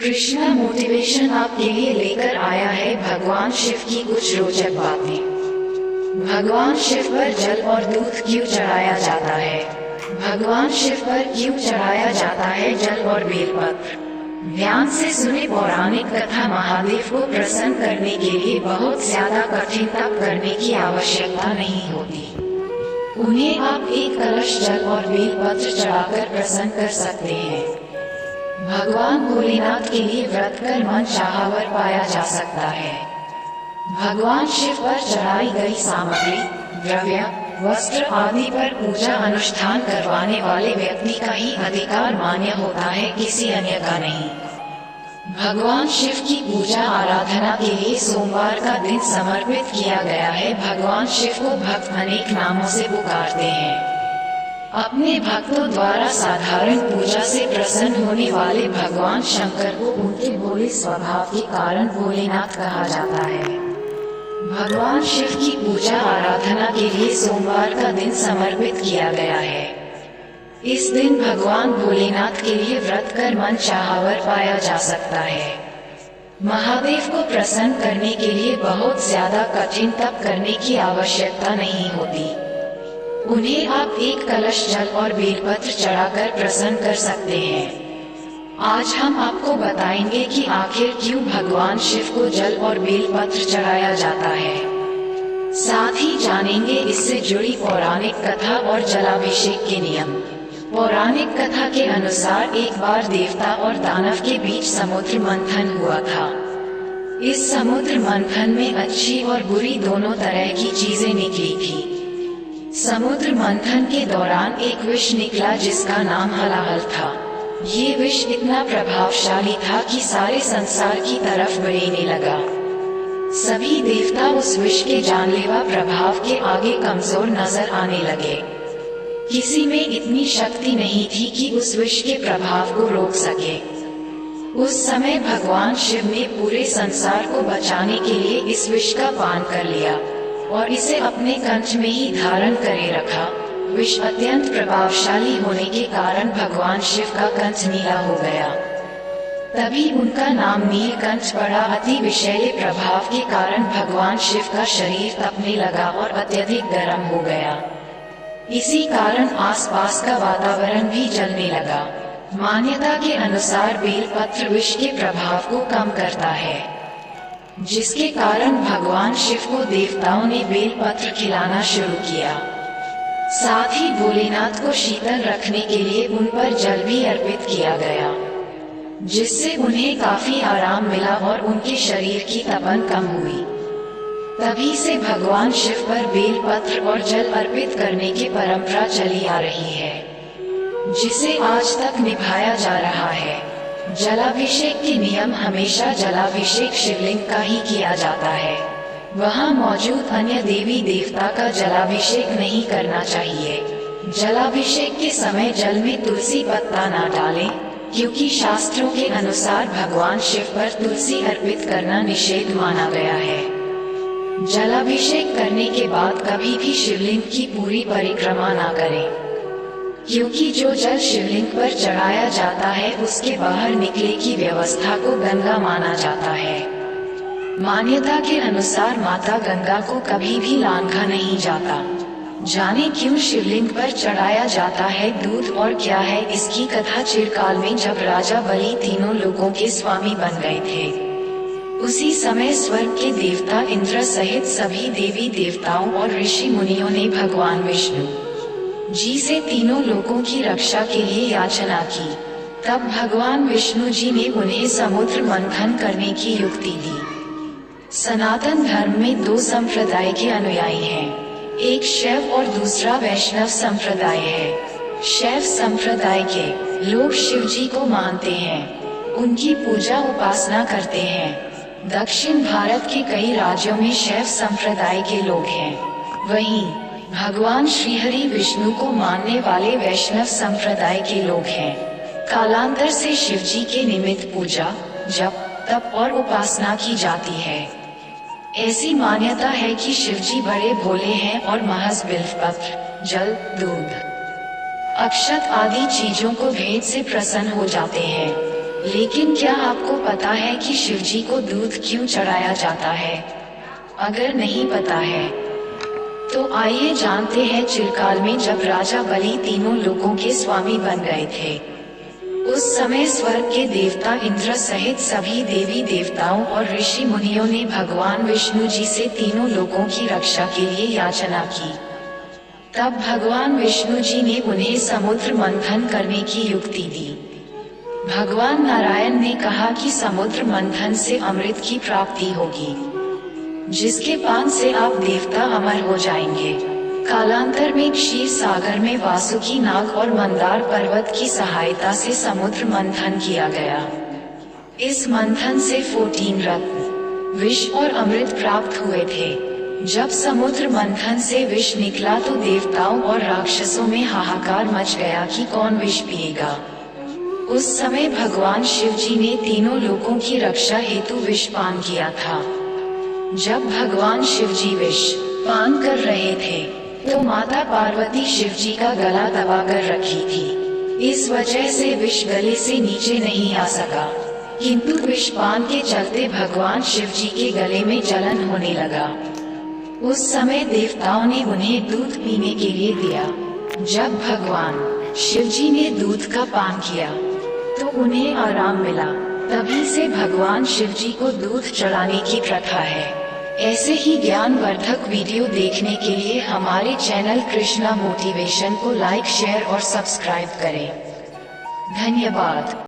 Krishna motivation आपके लिए लेकर आया है भगवान शिव की कुछ रोचक बातें। भगवान शिव पर जल और दूध क्यों चढ़ाया जाता है? भगवान शिव पर क्यों चढ़ाया जाता है जल और बेलपत्र? ध्यान से सुने पौराणिक कथा। महादेव को प्रसन्न करने के लिए बहुत ज्यादा कठिन तप करने की आवश्यकता नहीं होती। उन्हें आप एक कलश जल और बेलपत्र चढ़ाकर प्रसन्न कर सकते हैं। भगवान भोलेनाथ के लिए व्रत कर मन चाहा वर पाया जा सकता है। भगवान शिव पर चढ़ाई गई सामग्री, द्रव्य, वस्त्र आदि पर पूजा अनुष्ठान करवाने वाले व्यक्ति का ही अधिकार मान्य होता है, किसी अन्य का नहीं। भगवान शिव की पूजा आराधना के लिए सोमवार का दिन समर्पित किया गया है। भगवान शिव को भक्त अनेक नामों से पुकारते हैं। अपने भक्तों द्वारा साधारण पूजा से प्रसन्न होने वाले भगवान शंकर को उनके भोले स्वभाव के कारण भोलेनाथ कहा जाता है। भगवान शिव की पूजा आराधना के लिए सोमवार का दिन समर्पित किया गया है। इस दिन भगवान भोलेनाथ के लिए व्रत कर मन चाहा वर पाया जा सकता है। महादेव को प्रसन्न करने के लिए बहुत ज्यादा कठिन तप करने की आवश्यकता नहीं होती। उन्हें आप एक कलश जल और बेलपत्र चढ़ाकर प्रसन्न कर सकते हैं। आज हम आपको बताएंगे कि आखिर क्यों भगवान शिव को जल और बेलपत्र चढ़ाया जाता है। साथ ही जानेंगे इससे जुड़ी पौराणिक कथा और जलाभिषेक के नियम। पौराणिक कथा के अनुसार एक बार देवता और दानव के बीच समुद्र मंथन हुआ था। इस समुद्र मंथन में अच्छी और बुरी दोनों तरह की चीजें निकली थी। समुद्र मंथन के दौरान एक विष निकला जिसका नाम हलाहल था। ये विष इतना प्रभावशाली था कि सारे संसार की तरफ बहने लगा। सभी देवता उस विष के जानलेवा प्रभाव के आगे कमजोर नजर आने लगे। किसी में इतनी शक्ति नहीं थी कि उस विष के प्रभाव को रोक सके। उस समय भगवान शिव ने पूरे संसार को बचाने के लिए इस विष का पान कर लिया और इसे अपने कंठ में ही धारण करे रखा। विष अत्यंत प्रभावशाली होने के कारण भगवान शिव का कंठ नीला हो गया। तभी उनका नाम नीलकंठ पड़ा। अति विषैले प्रभाव के कारण भगवान शिव का शरीर तपने लगा और अत्यधिक गर्म हो गया। इसी कारण आसपास का वातावरण भी जलने लगा। मान्यता के अनुसार बेलपत्र विष के प्रभाव को कम करता है, जिसके कारण भगवान शिव को देवताओं ने बेलपत्र खिलाना शुरू किया। साथ ही भोलेनाथ को शीतल रखने के लिए उन पर जल भी अर्पित किया गया, जिससे उन्हें काफी आराम मिला और उनके शरीर की तपन कम हुई। तभी से भगवान शिव पर बेलपत्र और जल अर्पित करने की परंपरा चली आ रही है, जिसे आज तक निभाया जा रहा है। जलाभिषेक के नियम। हमेशा जलाभिषेक शिवलिंग का ही किया जाता है। वहाँ मौजूद अन्य देवी देवता का जलाभिषेक नहीं करना चाहिए। जलाभिषेक के समय जल में तुलसी पत्ता ना डालें, क्योंकि शास्त्रों के अनुसार भगवान शिव पर तुलसी अर्पित करना निषेध माना गया है। जलाभिषेक करने के बाद कभी भी शिवलिंग की पूरी परिक्रमा ना करें, क्योंकि जो जल शिवलिंग पर चढ़ाया जाता है उसके बाहर निकले की व्यवस्था को गंगा माना जाता है। मान्यता के अनुसार माता गंगा को कभी भी लांघा नहीं जाता। जाने क्यों शिवलिंग पर चढ़ाया जाता है दूध और क्या है इसकी कथा। चिरकाल में जब राजा बलि तीनों लोगों के स्वामी बन गए थे, उसी समय स्वर्ग के देवता इंद्र सहित सभी देवी देवताओं और ऋषि मुनियों ने भगवान विष्णु जी से तीनों लोगों की रक्षा के लिए याचना की। तब भगवान विष्णु जी ने उन्हें समुद्र मंथन करने की युक्ति दी। सनातन धर्म में दो संप्रदाय के अनुयायी हैं, एक शैव और दूसरा वैष्णव संप्रदाय है। शैव संप्रदाय के लोग शिव जी को मानते हैं, उनकी पूजा उपासना करते हैं। दक्षिण भारत के कई राज्यों में शैव संप्रदाय के लोग हैं। वहीं भगवान श्रीहरि विष्णु को मानने वाले वैष्णव संप्रदाय के लोग हैं। कालांतर से शिव जी के निमित्त पूजा, जप, तप और उपासना की जाती है। ऐसी मान्यता है कि शिव जी बड़े भोले हैं और महज बिल्वपत्र, जल, दूध, अक्षत आदि चीजों को भेंट से प्रसन्न हो जाते हैं। लेकिन क्या आपको पता है कि शिवजी को दूध क्यों चढ़ाया जाता है? अगर नहीं पता है तो आइए जानते हैं। चिरकाल में जब राजा बलि तीनों लोकों के स्वामी बन गए थे, उस समय स्वर्ग के देवता इंद्र सहित सभी देवी देवताओं और ऋषि मुनियों ने भगवान विष्णु जी से तीनों लोकों की रक्षा के लिए याचना की। तब भगवान विष्णु जी ने उन्हें समुद्र मंथन करने की युक्ति दी। भगवान नारायण ने कहा कि समुद्र मंथन से अमृत की प्राप्ति होगी, जिसके पान से आप देवता अमर हो जाएंगे। कालांतर में क्षीर सागर में वासुकी नाग और मंदार पर्वत की सहायता से समुद्र मंथन किया गया। इस मंथन से 14 रत्न, विष और अमृत प्राप्त हुए थे। जब समुद्र मंथन से विष निकला तो देवताओं और राक्षसों में हाहाकार मच गया कि कौन विष पिएगा। उस समय भगवान शिव जी ने तीनों लोकों की रक्षा हेतु विष पान किया था। जब भगवान शिव जी विष पान कर रहे थे तो माता पार्वती शिव जी का गला दबाकर रखी थी। इस वजह से विष गले से नीचे नहीं आ सका, किंतु विष पान के चलते भगवान शिव जी के गले में जलन होने लगा। उस समय देवताओं ने उन्हें दूध पीने के लिए दिया। जब भगवान शिव जी ने दूध का पान किया तो उन्हें आराम मिला। तभी से भगवान शिव जी को दूध चढ़ाने की प्रथा है। ऐसे ही ज्ञानवर्धक वीडियो देखने के लिए हमारे चैनल कृष्णा मोटिवेशन को लाइक, शेयर और सब्सक्राइब करें। धन्यवाद।